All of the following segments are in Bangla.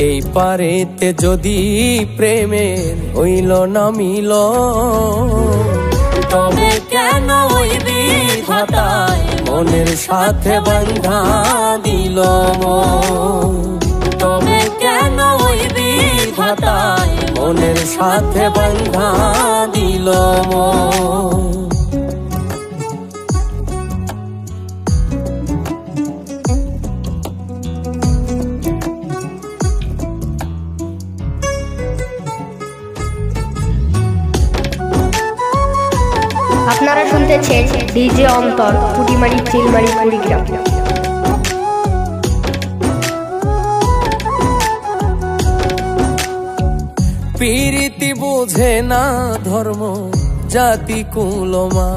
এই পারেতে যদি প্রেমের হইল না মিল, তবে কেন ওই বিধাতায় মনের সাথে বাঁধা দিল মন? তবে কেন ওই বিধাতায় মনের সাথে বাঁধা দিল মন? আপনারা শুনতেছেন ডিজে অন্তর, পুটিমারি, চিলমারি, কুড়িগ্রাম। প্রীতি বুঝে না ধর্ম জাতি কুলমা,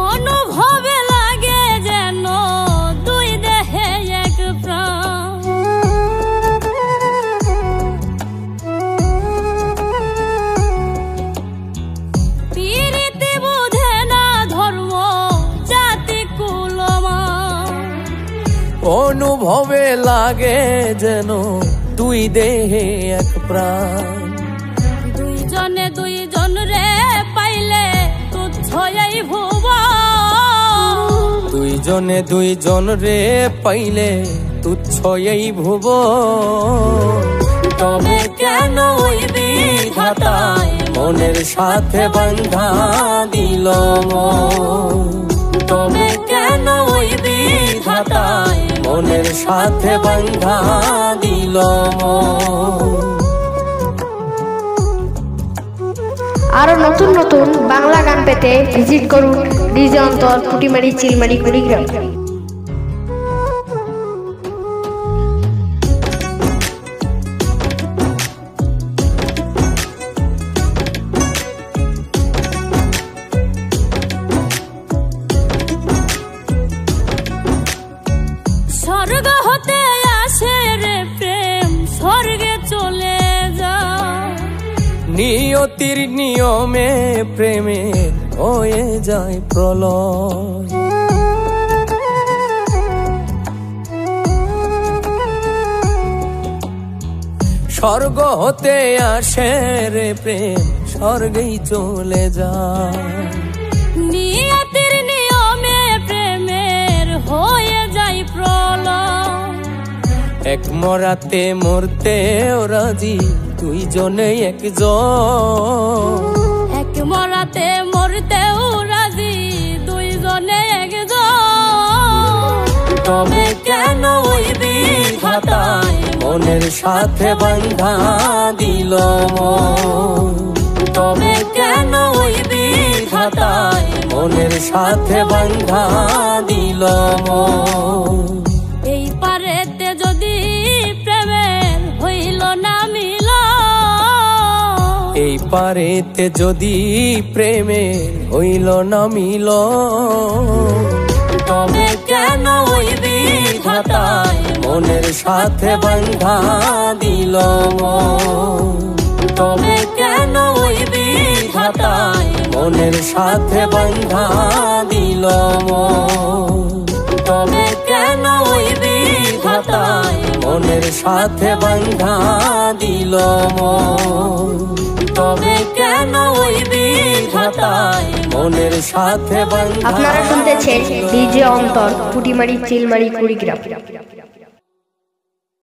অনুভবে লাগে যেন দুই দেহে এক প্রাণ। প্রীতি বুঝে না ধর্ম জাতি কুলমা, অনুভবে লাগে যেন দুই দেহে এক প্রাণ। দুইজনে দুইজন রে পাইলে তুচ্ছ এই ভুবন। দুইজনে দুইজন রে পাইলে তুচ্ছ এই ভুবন। তবে কেন ওই বিধাতায় মনের সাথে বাঁধা দিল মন? তবে কেন ওই বিধাতায় মনের সাথে বাঁধা দিল মন? আরো নতুন নতুন বাংলা গান পেতে ভিজিট করুন ডিজে অন্তর, পুটিমারি, চিলমারি, কুড়িগ্রাম। স্বর্গ হতে আসে রে প্রেম, স্বর্গে চলে যায়। নিয়তির নিয়মে প্রেমে হয়ে যায় প্রলয়। স্বর্গ হতে আসে রে প্রেম, স্বর্গেই চলে যায়। নিয়তির নিয়মে প্রেমের হয়ে যায় প্রলয়। এক মরাতে মরতেও রাজি দুইজনে একজন। এক মরাতে মরতেও রাজি দুইজনে একজন। তবে কেন ওই বিধাতায় মনের সাথে বাঁধা দিল মন? তবে কেন ওই বিধাতায় মনের সাথে বাঁধা দিল মন? এই পারেতে যদি প্রেমের হইল না মিল, এই পারেতে যদি প্রেমের হইল না মিল, তবে কেন ওই বিধাতায় মনের সাথে বাঁধা দিল মন? তবে কেন ওই বিধাতায় মনের সাথে বাঁধা দিল মন? তবে কেন ওই বিধাতায় মনের সাথে বাঁধা দিল মন? তবে কেন ওই বিধাতায় মনের সাথে বাঁধা? আপনারা শুনতেছেন ডিজে অন্তর, পুটিমারি, চিলমারি, কুড়িগ্রাম।